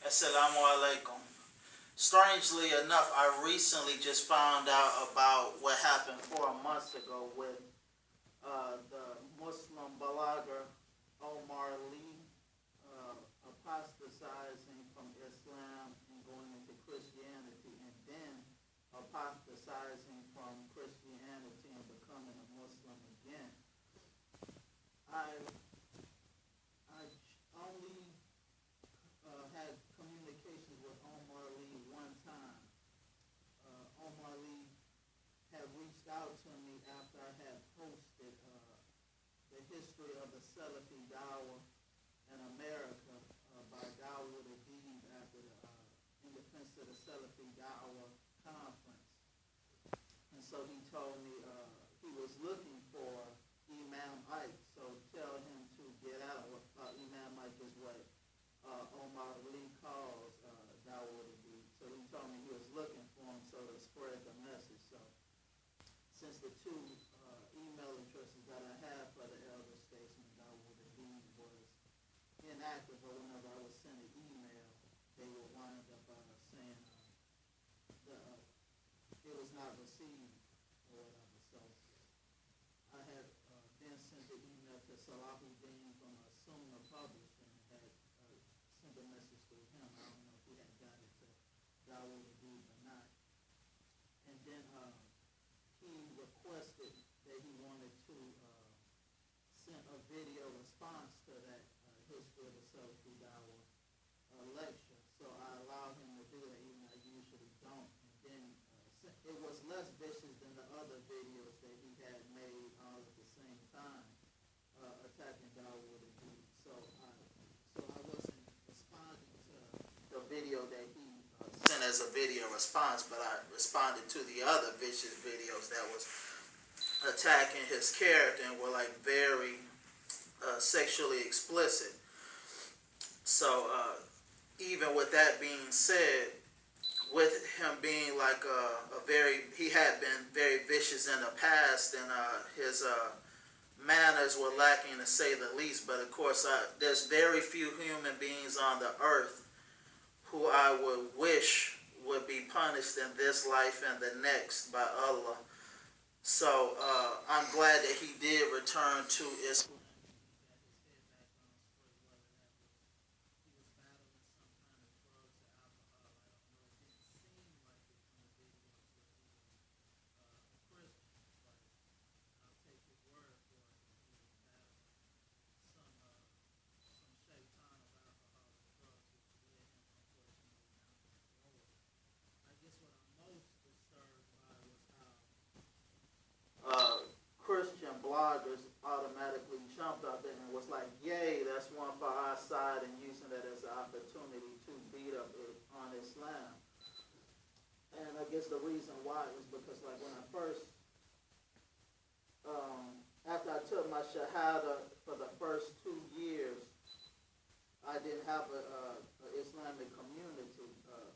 Assalamu alaikum. Strangely enough, I recently just found out about what happened 4 months ago with the Muslim blogger Umar Lee apostatizing from Islam and going into Christianity, and then apostatizing from Christianity and becoming a Muslim again. I only had communications with Umar Lee one time. Umar Lee had reached out to me after I had posted the history of the Salafi Dawah in America by Dawood Adib after the in defense of the Salafi Dawah conference. And so he told me he was looking for Imam Ike, so tell him to get out. Imam Ike is what Umar Lee calls Dawood Adib. So he told me he was looking for him, so to spread the message. So since the two email addresses that I have for the elder statesman Dawood Adib was inactive, or whenever I would send an email, they would wind up saying it was not received or whatever. So I had then sent the email to Salafi Dean from Sunnah Publishing and had sent a message to him. I don't know if he had got it to Dawood Adib or not. And then he requested that he wanted to send a video response to that history of the Salafi Dawah lecture. So I allowed him to do that, even I usually don't. And then it was less vicious than the other videos that he had made all at the same time, attacking Dawood Adib. So I wasn't responding to the video that he sent as a video response, but I responded to the other vicious videos that was attacking his character and were like very sexually explicit. So even with that being said, with him being like he had been very vicious in the past, and his manners were lacking to say the least. But of course, there's very few human beings on the earth who I would wish would be punished in this life and the next by Allah. So I'm glad that he did return to Islam. Christian bloggers automatically jumped up and was like, yay, that's one for our side, and using that as an opportunity to beat up on Islam. And I guess the reason why is because, like, when I first, after I took my Shahada for the first 2 years, I didn't have a Islamic community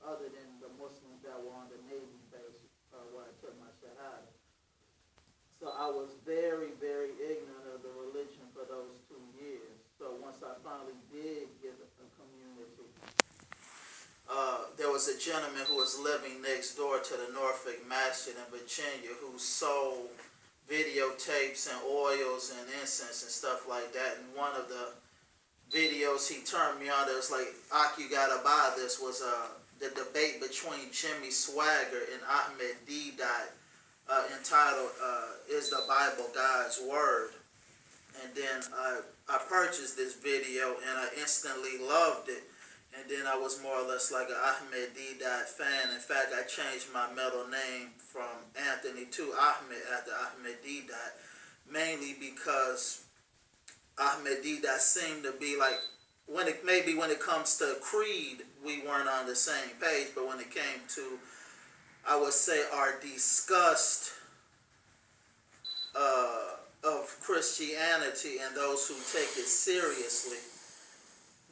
other than the Muslims that were on the Navy base where I took my Shahada. So I was very, very ignorant of the religion for those 2 years. So once I finally did get a community, there was a gentleman who was living next door to the Norfolk Masjid in Virginia who sold videotapes and oils and incense and stuff like that. And one of the videos he turned me on that was like, Ak, you gotta buy this, was the debate between Jimmy Swagger and Ahmed Deedat, entitled Is the Bible God's Word? And then I purchased this video and I instantly loved it. And then I was more or less like an Ahmed Deedat fan. In fact, I changed my middle name from Anthony to Ahmed after Ahmed Deedat, mainly because Ahmed Deedat seemed to be like, when it comes to creed, we weren't on the same page, but when it came to, I would say, our disgust of Christianity and those who take it seriously,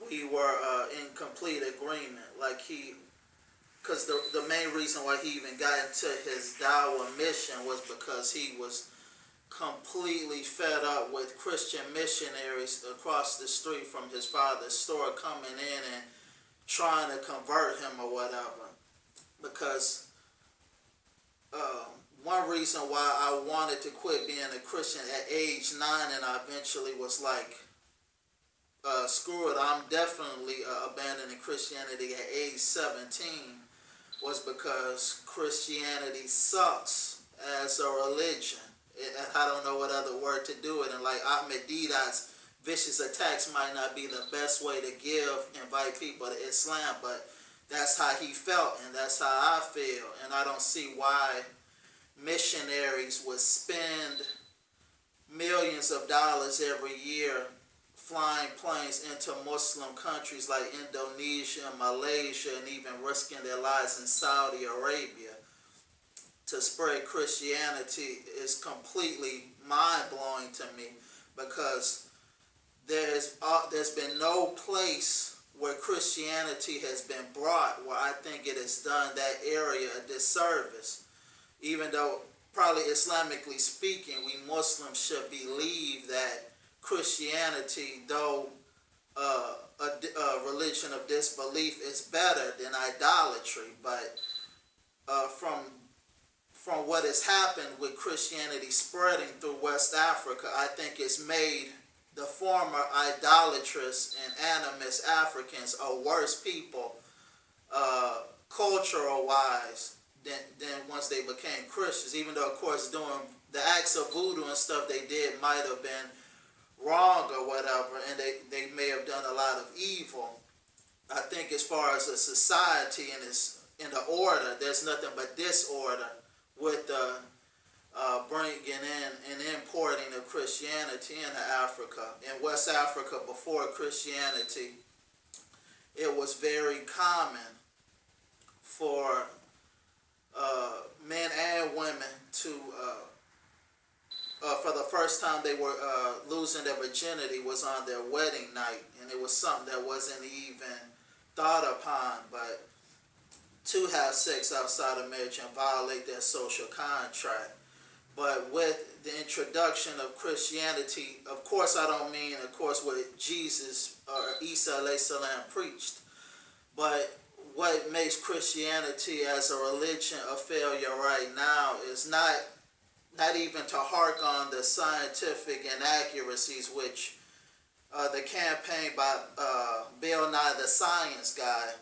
we were in complete agreement. Like because the main reason why he even got into his Dawah mission was because he was completely fed up with Christian missionaries across the street from his father's store coming in and trying to convert him or whatever. Because one reason why I wanted to quit being a Christian at age 9, and I eventually was like, screw it, I'm definitely abandoning Christianity at age 17, was because Christianity sucks as a religion. I don't know what other word to do it. And like Ahmed Didat's vicious attacks might not be the best way to invite people to Islam, but that's how he felt, and that's how I feel. And I don't see why missionaries would spend millions of dollars every year flying planes into Muslim countries like Indonesia, Malaysia, and even risking their lives in Saudi Arabia to spread Christianity. Is completely mind-blowing to me, because there's been no place where Christianity has been brought where I think it has done that area a disservice. Even though, probably Islamically speaking, we Muslims should believe that Christianity, though a religion of disbelief, is better than idolatry. But from what has happened with Christianity spreading through West Africa, I think it's made the former idolatrous and animist Africans are worse people, cultural-wise, than once they became Christians. Even though, of course, doing the acts of voodoo and stuff they did might have been wrong or whatever, and they may have done a lot of evil. I think as far as a society and in the order, there's nothing but disorder with the bringing in and importing of Christianity into Africa. In West Africa, before Christianity, it was very common for men and women to, for the first time they were losing their virginity was on their wedding night, and it was something that wasn't even thought upon. But to have sex outside of marriage and violate their social contract. But with the introduction of Christianity, of course I don't mean, of course, what Jesus or Isa alayhi salam preached, but what makes Christianity as a religion a failure right now is not even to hark on the scientific inaccuracies, which the campaign by Bill Nye the Science Guy,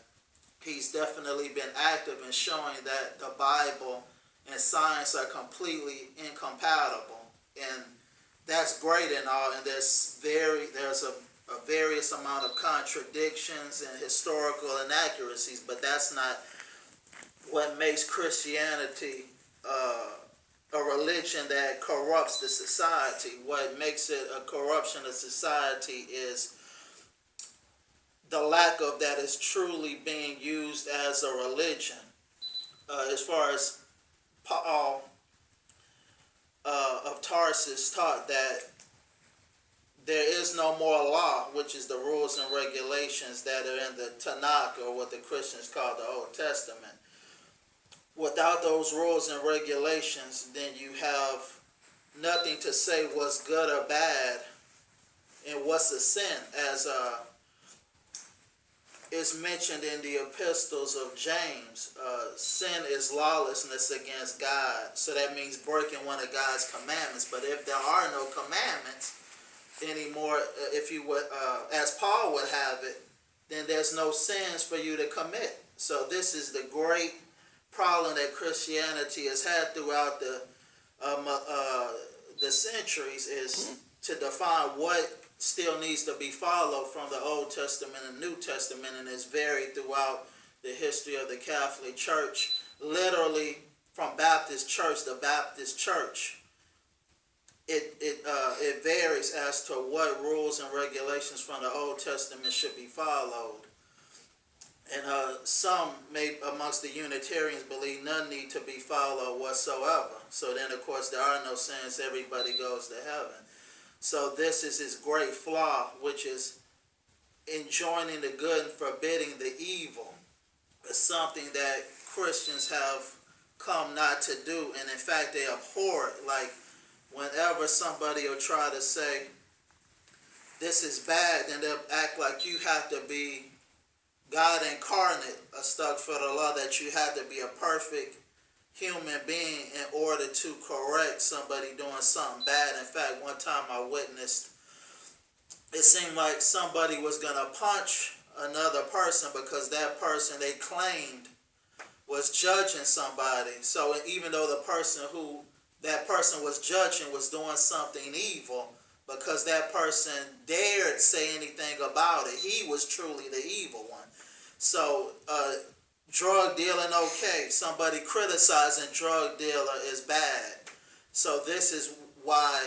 he's definitely been active in showing that the Bible and science are completely incompatible, and that's great and all. And there's a various amount of contradictions and historical inaccuracies, but that's not what makes Christianity a religion that corrupts the society. What makes it a corruption of society is the lack of that is truly being used as a religion. As far as Paul of Tarsus taught that there is no more law, which is the rules and regulations that are in the Tanakh, or what the Christians call the Old Testament. Without those rules and regulations, then you have nothing to say what's good or bad and what's a sin, as is mentioned in the epistles of James. Sin is lawlessness against God. So that means breaking one of God's commandments. But if there are no commandments anymore, if you would, as Paul would have it, then there's no sins for you to commit. So this is the great problem that Christianity has had throughout the centuries, is to define what still needs to be followed from the Old Testament and New Testament, and it's varied throughout the history of the Catholic Church. Literally, from Baptist church to Baptist church, it varies as to what rules and regulations from the Old Testament should be followed. And some amongst the Unitarians believe none need to be followed whatsoever. So then, of course, there are no sins. Everybody goes to heaven. So this is his great flaw, which is enjoining the good and forbidding the evil. It's something that Christians have come not to do, and in fact they abhor it. Like, whenever somebody will try to say this is bad, then they'll act like you have to be God incarnate stuck for the law that you had to be a perfect human being in order to correct somebody doing something bad. In fact, one time I witnessed, it seemed like somebody was going to punch another person because that person they claimed was judging somebody. So even though the person who that person was judging was doing something evil, because that person dared say anything about it, he was truly the evil one. So drug dealing okay, somebody criticizing drug dealer is bad. So this is why,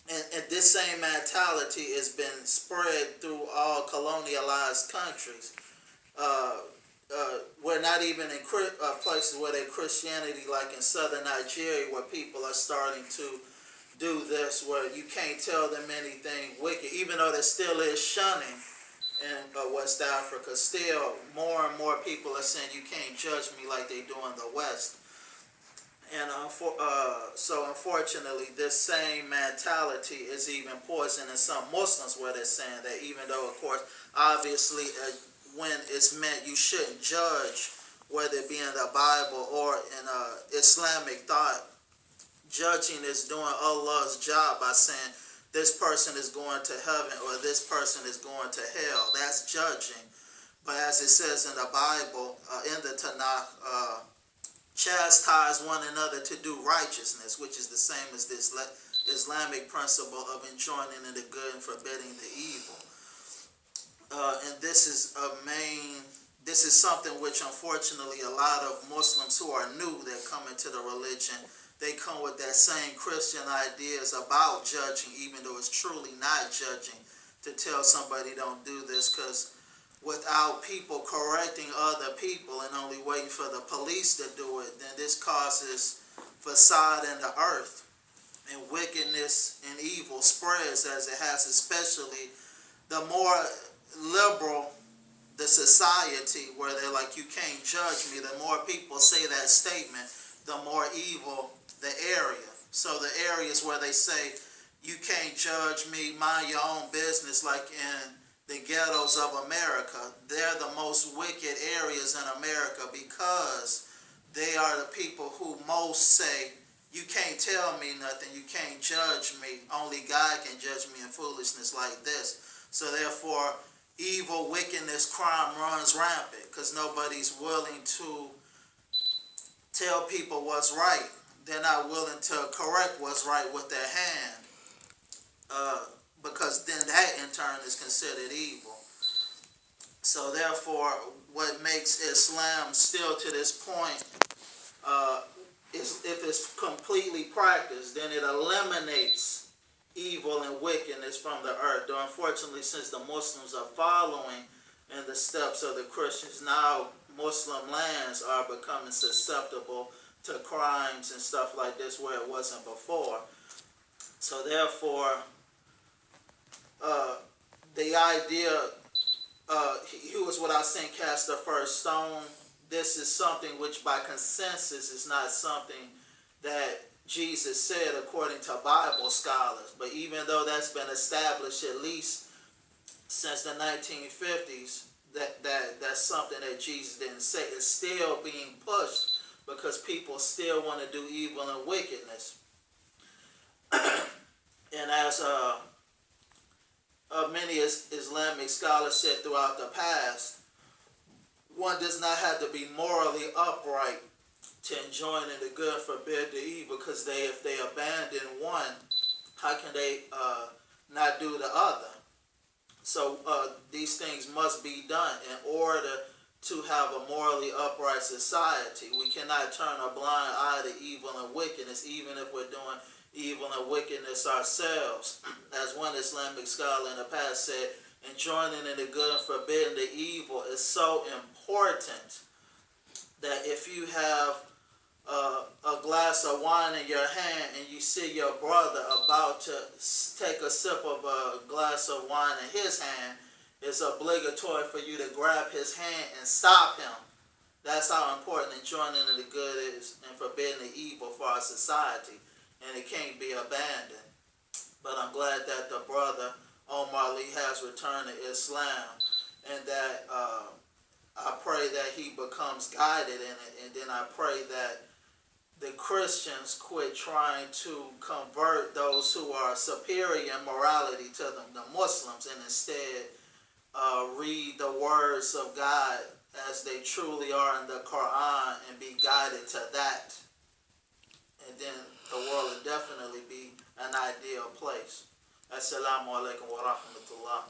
and this same mentality has been spread through all colonialized countries. Uh, we're not even in places where they Christianity, like in southern Nigeria, where people are starting to do this, where you can't tell them anything wicked, even though there still is shunning in West Africa. Still, more and more people are saying you can't judge me like they do in the West. And so unfortunately, this same mentality is even poisoning some Muslims, where they're saying that even though, of course, obviously, when it's meant you shouldn't judge, whether it be in the Bible or in Islamic thought, judging is doing Allah's job by saying this person is going to heaven or this person is going to hell. That's judging. But as it says in the Bible, in the Tanakh, chastise one another to do righteousness, which is the same as this Islamic principle of enjoining the good and forbidding the evil. And this is something which unfortunately a lot of Muslims who are new that come into the religion, they come with that same Christian ideas about judging, even though it's truly not judging, to tell somebody don't do this, because without people correcting other people and only waiting for the police to do it, then this causes facade in the earth, and wickedness and evil spreads as it has, especially the more liberal the society, where they're like, you can't judge me. The more people say that statement, the more evil the area. So the areas where they say you can't judge me, mind your own business, like in the ghettos of America, they're the most wicked areas in America, because they are the people who most say, you can't tell me nothing, you can't judge me, only God can judge me in foolishness like this. So therefore, evil, wickedness, crime runs rampant, because nobody's willing to tell people what's right. They're not willing to correct what's right with their hand, because then that in turn is considered evil. So therefore, what makes Islam still to this point, is if it's completely practiced, then it eliminates evil and wickedness from the earth. Though unfortunately, since the Muslims are following in the steps of the Christians, now Muslim lands are becoming susceptible to crimes and stuff like this, where it wasn't before. So therefore, the idea, he was without sin cast the first stone. This is something which by consensus is not something that Jesus said according to Bible scholars. But even though that's been established at least since the 1950s, that's something that Jesus didn't say. It's still being pushed because people still want to do evil and wickedness. And as many Islamic scholars said throughout the past, one does not have to be morally upright to enjoin the good, forbid the evil, because if they abandon one, how can they not do the other? So these things must be done in order to have a morally upright society. We cannot turn a blind eye to evil and wickedness, even if we're doing evil and wickedness ourselves. As one Islamic scholar in the past said, enjoining the good and forbidding the evil is so important that if you have a glass of wine in your hand and you see your brother about to take a sip of a glass of wine in his hand, it's obligatory for you to grab his hand and stop him. That's how important enjoining the good is and forbidding the evil for our society, and it can't be abandoned. But I'm glad that the brother Umar Lee has returned to Islam, and that that he becomes guided in it. And then I pray that the Christians quit trying to convert those who are superior in morality to them, the Muslims, and instead read the words of God as they truly are in the Quran and be guided to that. And then the world will definitely be an ideal place. Assalamu alaikum wa rahmatullah.